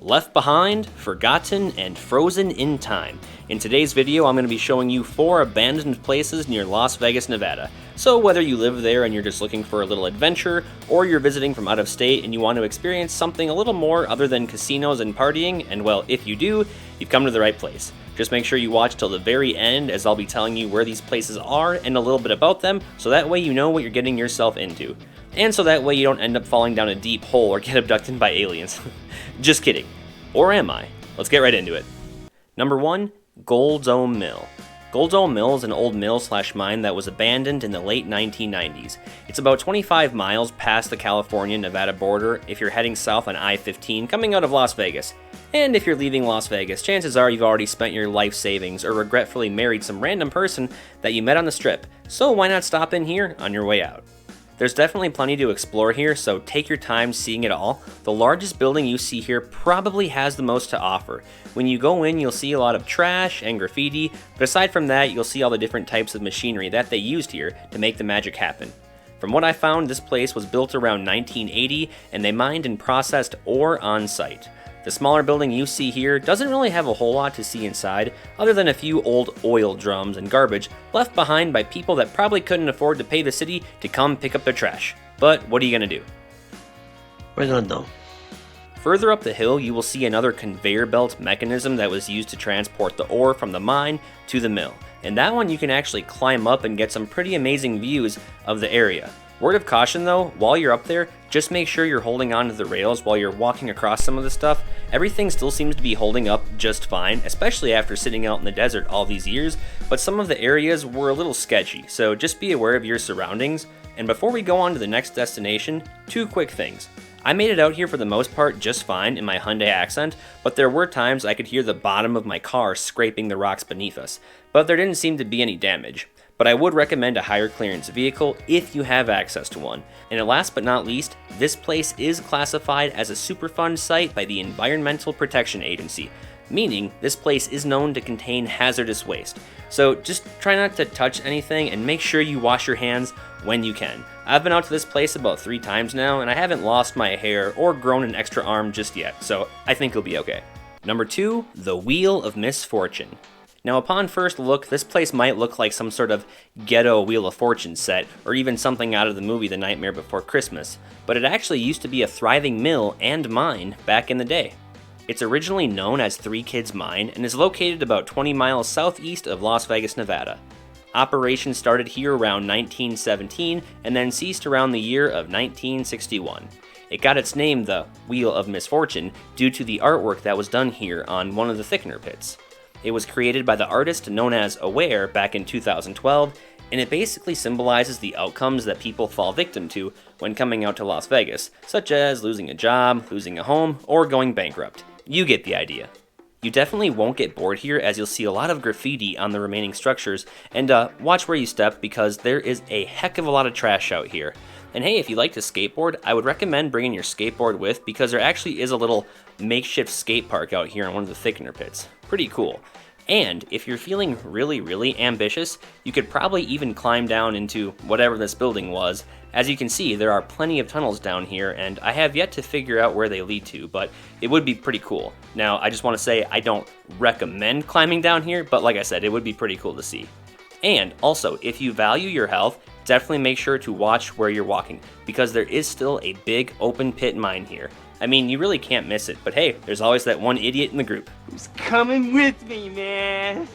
Left behind, forgotten, and frozen in time. In today's video, I'm going to be showing you 4 abandoned places near Las Vegas, Nevada. So whether you live there and you're just looking for a little adventure, or you're visiting from out of state and you want to experience something a little more other than casinos and partying, and well, if you do, you've come to the right place. Just make sure you watch till the very end, as I'll be telling you where these places are and a little bit about them, so that way you know what you're getting yourself into. And so that way you don't end up falling down a deep hole or get abducted by aliens. Just kidding. Or am I? Let's get right into it. Number 1, Gold Dome Mill. Gold Dome Mill is an old mill/mine that was abandoned in the late 1990s. It's about 25 miles past the California-Nevada border if you're heading south on I-15 coming out of Las Vegas. And if you're leaving Las Vegas, chances are you've already spent your life savings or regretfully married some random person that you met on the strip, so why not stop in here on your way out? There's definitely plenty to explore here, so take your time seeing it all. The largest building you see here probably has the most to offer. When you go in, you'll see a lot of trash and graffiti, but aside from that, you'll see all the different types of machinery that they used here to make the magic happen. From what I found, this place was built around 1980, and they mined and processed ore on site. The smaller building you see here doesn't really have a whole lot to see inside, other than a few old oil drums and garbage left behind by people that probably couldn't afford to pay the city to come pick up their trash. But what are you gonna do? We're gonna know. Further up the hill, you will see another conveyor belt mechanism that was used to transport the ore from the mine to the mill. And that one you can actually climb up and get some pretty amazing views of the area. Word of caution though, while you're up there, just make sure you're holding on to the rails while you're walking across some of the stuff. Everything still seems to be holding up just fine, especially after sitting out in the desert all these years, but some of the areas were a little sketchy, so just be aware of your surroundings. And before we go on to the next destination, 2 quick things. I made it out here for the most part just fine in my Hyundai Accent, but there were times I could hear the bottom of my car scraping the rocks beneath us, but there didn't seem to be any damage. But I would recommend a higher clearance vehicle if you have access to one. And last but not least, this place is classified as a Superfund site by the Environmental Protection Agency, meaning this place is known to contain hazardous waste. So just try not to touch anything and make sure you wash your hands when you can. I've been out to this place about 3 times now, and I haven't lost my hair or grown an extra arm just yet, so I think it'll be okay. Number 2, the Wheel of Misfortune. Now upon first look, this place might look like some sort of ghetto Wheel of Fortune set, or even something out of the movie The Nightmare Before Christmas, but it actually used to be a thriving mill and mine back in the day. It's originally known as Three Kids Mine and is located about 20 miles southeast of Las Vegas, Nevada. Operations started here around 1917 and then ceased around the year of 1961. It got its name, the Wheel of Misfortune, due to the artwork that was done here on one of the thickener pits. It was created by the artist known as Aware back in 2012, and it basically symbolizes the outcomes that people fall victim to when coming out to Las Vegas, such as losing a job, losing a home, or going bankrupt. You get the idea. You definitely won't get bored here, as you'll see a lot of graffiti on the remaining structures, and watch where you step because there is a heck of a lot of trash out here. And hey, if you like to skateboard, I would recommend bringing your skateboard with, because there actually is a little makeshift skate park out here on one of the thickener pits. Pretty cool. And if you're feeling really ambitious, you could probably even climb down into whatever this building was. As you can see, there are plenty of tunnels down here, and I have yet to figure out where they lead to, but it would be pretty cool. Now, I just want to say I don't recommend climbing down here, but like I said, it would be pretty cool to see. And also, if you value your health, definitely make sure to watch where you're walking, because there is still a big open pit mine here. I mean, you really can't miss it, but hey, there's always that one idiot in the group. Who's coming with me, man?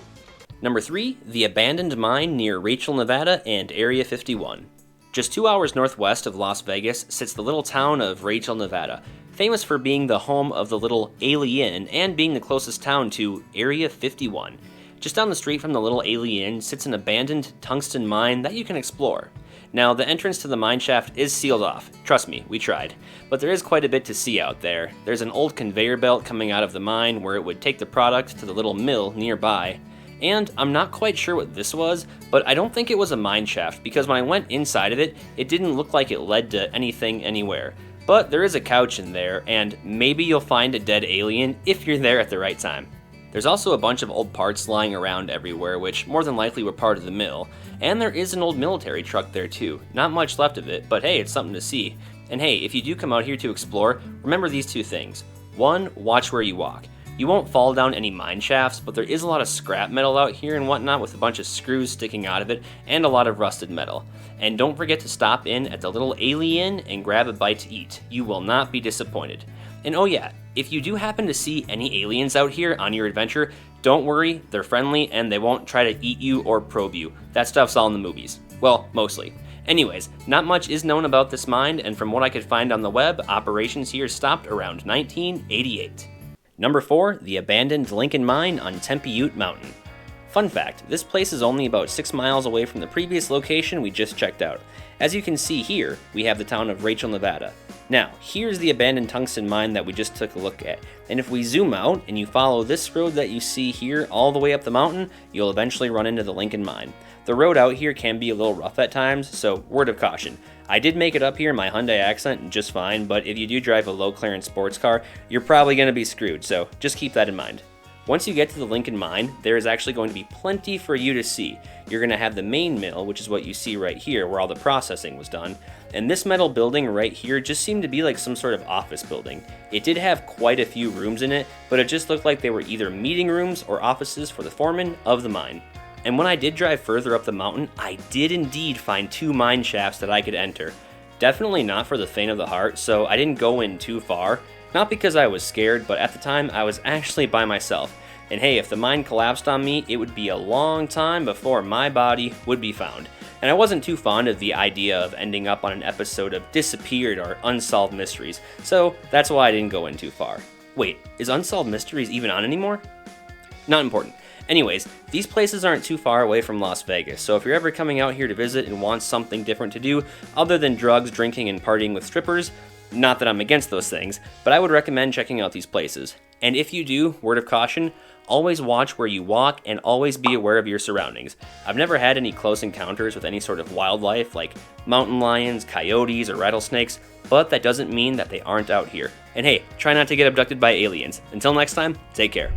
Number 3, the abandoned mine near Rachel, Nevada and Area 51. Just 2 hours northwest of Las Vegas sits the little town of Rachel, Nevada, famous for being the home of the little Alien and being the closest town to Area 51. Just down the street from the little Alien sits an abandoned tungsten mine that you can explore. Now, the entrance to the mine shaft is sealed off. Trust me, we tried. But there is quite a bit to see out there. There's an old conveyor belt coming out of the mine where it would take the product to the little mill nearby. And I'm not quite sure what this was, but I don't think it was a mine shaft, because when I went inside of it, it didn't look like it led to anything anywhere. But there is a couch in there, and maybe you'll find a dead alien if you're there at the right time. There's also a bunch of old parts lying around everywhere, which more than likely were part of the mill, and there is an old military truck there too. Not much left of it, but hey, it's something to see. And hey, if you do come out here to explore, remember these 2 things. 1. Watch where you walk. You won't fall down any mine shafts, but there is a lot of scrap metal out here and whatnot with a bunch of screws sticking out of it and a lot of rusted metal. And don't forget to stop in at the little alien and grab a bite to eat. You will not be disappointed. And oh yeah, if you do happen to see any aliens out here on your adventure, don't worry, they're friendly and they won't try to eat you or probe you. That stuff's all in the movies. Well, mostly. Anyways, not much is known about this mine, and from what I could find on the web, operations here stopped around 1988. Number 4, the abandoned Lincoln Mine on Tempe Ute Mountain. Fun fact, this place is only about 6 miles away from the previous location we just checked out. As you can see here, we have the town of Rachel, Nevada. Now, here's the abandoned tungsten mine that we just took a look at, and if we zoom out and you follow this road that you see here all the way up the mountain, you'll eventually run into the Lincoln Mine. The road out here can be a little rough at times, so word of caution. I did make it up here in my Hyundai Accent just fine, but if you do drive a low clearance sports car, you're probably going to be screwed, so just keep that in mind. Once you get to the Lincoln Mine, there is actually going to be plenty for you to see. You're going to have the main mill, which is what you see right here, where all the processing was done. And this metal building right here just seemed to be like some sort of office building. It did have quite a few rooms in it, but it just looked like they were either meeting rooms or offices for the foreman of the mine. And when I did drive further up the mountain, I did indeed find 2 mine shafts that I could enter. Definitely not for the faint of the heart, so I didn't go in too far. Not because I was scared, but at the time I was actually by myself. And hey, if the mine collapsed on me, it would be a long time before my body would be found. And I wasn't too fond of the idea of ending up on an episode of Disappeared or Unsolved Mysteries, so that's why I didn't go in too far. Wait, is Unsolved Mysteries even on anymore? Not important. Anyways, these places aren't too far away from Las Vegas, so if you're ever coming out here to visit and want something different to do other than drugs, drinking, and partying with strippers, not that I'm against those things, but I would recommend checking out these places. And if you do, word of caution, always watch where you walk and always be aware of your surroundings. I've never had any close encounters with any sort of wildlife like mountain lions, coyotes, or rattlesnakes, but that doesn't mean that they aren't out here. And hey, try not to get abducted by aliens. Until next time, take care.